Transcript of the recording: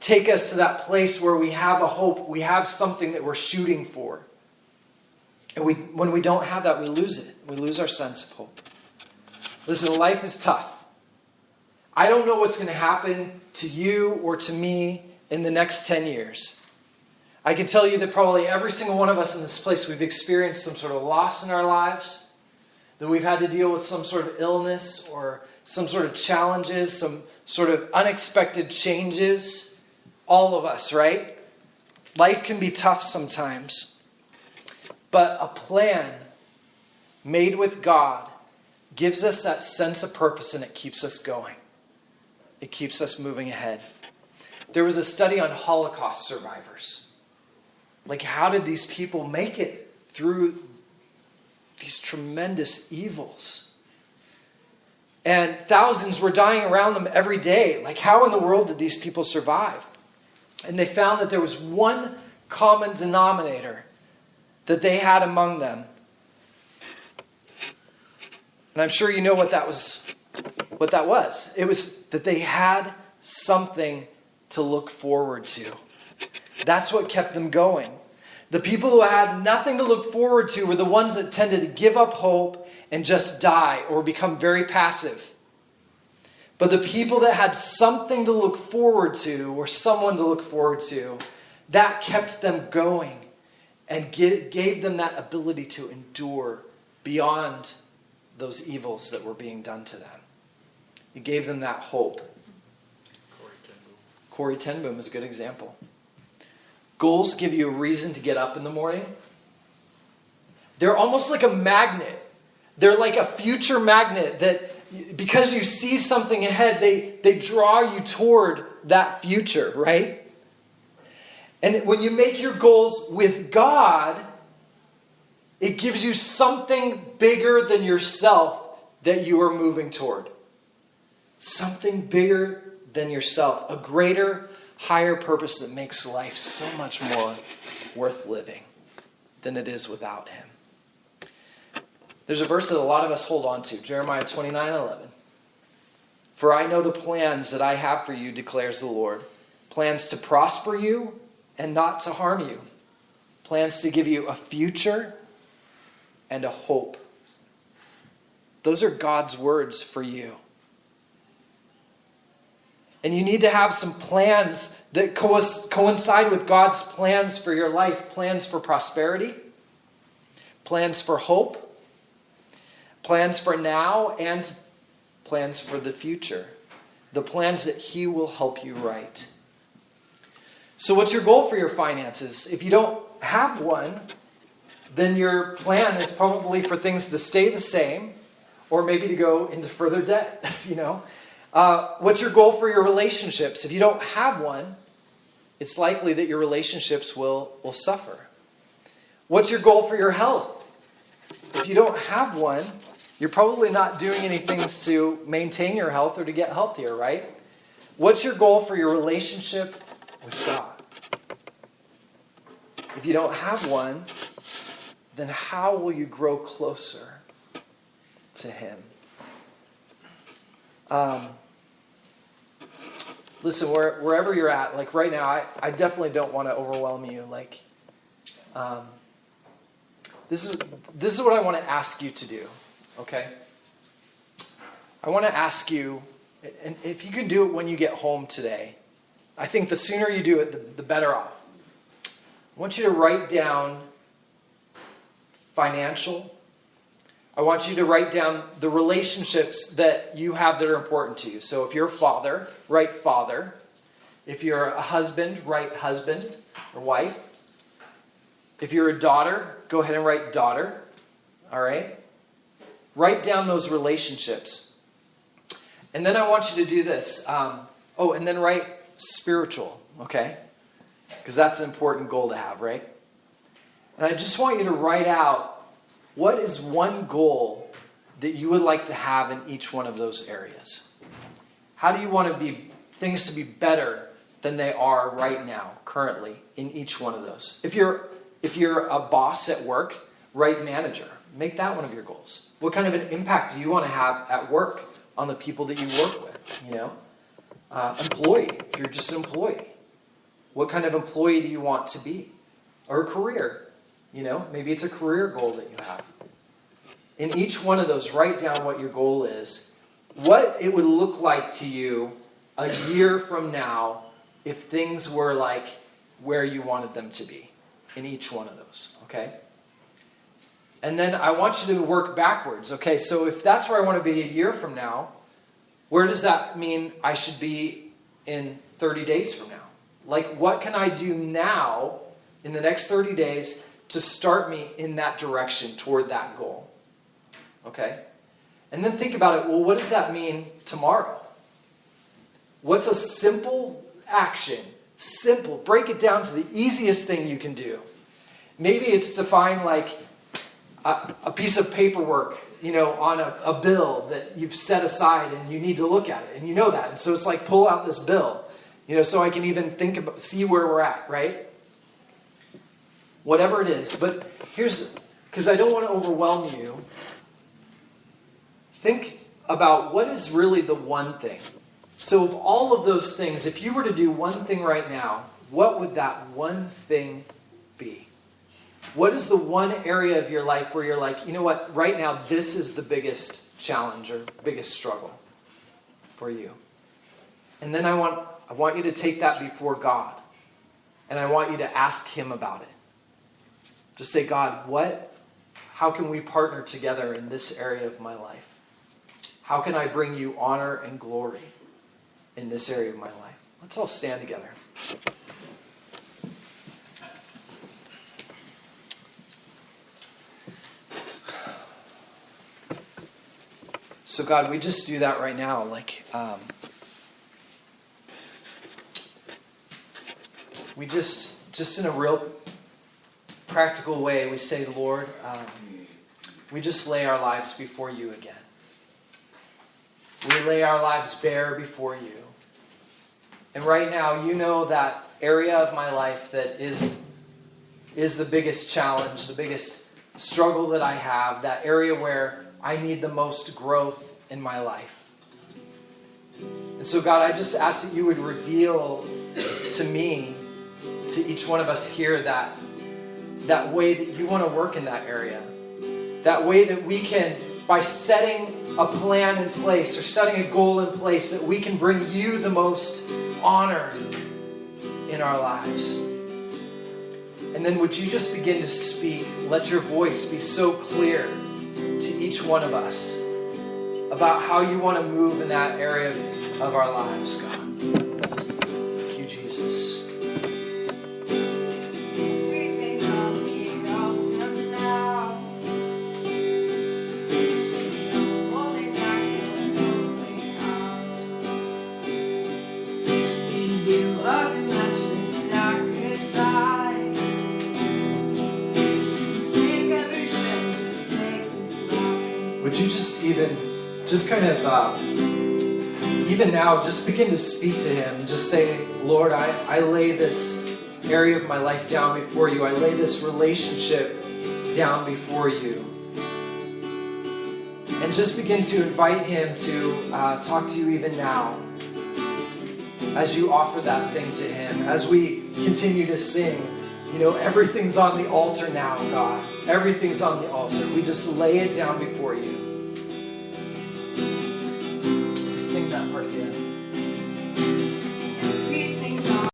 take us to that place where we have a hope, we have something that we're shooting for. And when we don't have that, we lose it. We lose our sense of hope. Listen, life is tough. I don't know what's going to happen to you or to me in the next 10 years. I can tell you that probably every single one of us in this place, we've experienced some sort of loss in our lives, that we've had to deal with some sort of illness or some sort of challenges, some sort of unexpected changes. All of us, right? Life can be tough sometimes. But a plan made with God gives us that sense of purpose, and it keeps us going. It keeps us moving ahead. There was a study on Holocaust survivors. Like, how did these people make it through these tremendous evils? And thousands were dying around them every day. Like, how in the world did these people survive? And they found that there was one common denominator that they had among them. And I'm sure you know what that was. It was that they had something to look forward to. That's what kept them going. The people who had nothing to look forward to were the ones that tended to give up hope and just die or become very passive. But the people that had something to look forward to, or someone to look forward to, that kept them going and gave them that ability to endure beyond those evils that were being done to them. It gave them that hope. Corrie ten Boom is a good example. Goals give you a reason to get up in the morning. They're almost like a magnet. They're like a future magnet that, because you see something ahead, they draw you toward that future, right? And when you make your goals with God, it gives you something bigger than yourself that you are moving toward. Something bigger than yourself. A greater, higher purpose that makes life so much more worth living than it is without Him. There's a verse that a lot of us hold on to. Jeremiah 29:11. For I know the plans that I have for you, declares the Lord. Plans to prosper you and not to harm you. Plans to give you a future and a hope. Those are God's words for you. And you need to have some plans that coincide with God's plans for your life. Plans for prosperity. Plans for hope. Plans for now and plans for the future. The plans that He will help you write. So what's your goal for your finances? If you don't have one, then your plan is probably for things to stay the same or maybe to go into further debt, What's your goal for your relationships? If you don't have one, it's likely that your relationships will suffer. What's your goal for your health? If you don't have one, you're probably not doing anything to maintain your health or to get healthier, right? What's your goal for your relationship with God? If you don't have one, then how will you grow closer to Him? Listen, wherever you're at, like right now, I definitely don't want to overwhelm you. Like, this is what I want to ask you to do, okay? I want to ask you, and if you can do it when you get home today, I think the sooner you do it, the better off. I want you to write down financial. I want you to write down the relationships that you have that are important to you. So if you're a father, write father. If you're a husband, write husband or wife. If you're a daughter, go ahead and write daughter. All right? Write down those relationships. And then I want you to do this. And then write spiritual, okay? Because that's an important goal to have, right? And I just want you to write out, what is one goal that you would like to have in each one of those areas? How do you want things to be better than they are right now, currently, in each one of those? If you're a boss at work, write manager. Make that one of your goals. What kind of an impact do you want to have at work on the people that you work with? Employee, if you're just an employee. What kind of employee do you want to be? Or a career? Maybe it's a career goal that you have. In each one of those, write down what your goal is. What it would look like to you a year from now if things were like where you wanted them to be in each one of those, okay? And then I want you to work backwards, okay? So if that's where I want to be a year from now, where does that mean I should be in 30 days from now? Like, what can I do now in the next 30 days to start me in that direction toward that goal? Okay? And then think about it. Well, what does that mean tomorrow? What's a simple action? Simple. Break it down to the easiest thing you can do. Maybe it's to find like a piece of paperwork, on a bill that you've set aside and you need to look at it. And you know that. And so it's like, pull out this bill, so I can even see where we're at, right? Whatever it is. But because I don't want to overwhelm you, think about what is really the one thing. So of all of those things, if you were to do one thing right now, what would that one thing be? What is the one area of your life where you're like, you know what, right now this is the biggest challenge or biggest struggle for you? And then I want you to take that before God. And I want you to ask Him about it. Just say, God, how can we partner together in this area of my life? How can I bring you honor and glory in this area of my life? Let's all stand together. So God, we just do that right now. We just in a real practical way, we say, Lord, we just lay our lives before you again. We lay our lives bare before you. And right now, you know that area of my life that is the biggest challenge, the biggest struggle that I have, that area where I need the most growth in my life. And so, God, I just ask that you would reveal to me, to each one of us here, that way that you want to work in that area. That way that we can, by setting a plan in place or setting a goal in place, that we can bring you the most honor in our lives. And then would you just begin to speak? Let your voice be so clear to each one of us about how you want to move in that area of our lives, God. Thank you, Jesus. Would you just kind of, even now, just begin to speak to Him. Just say, Lord, I lay this area of my life down before you. I lay this relationship down before you. And just begin to invite Him to talk to you even now. As you offer that thing to Him. As we continue to sing, everything's on the altar now, God. Everything's on the altar. We just lay it down before you.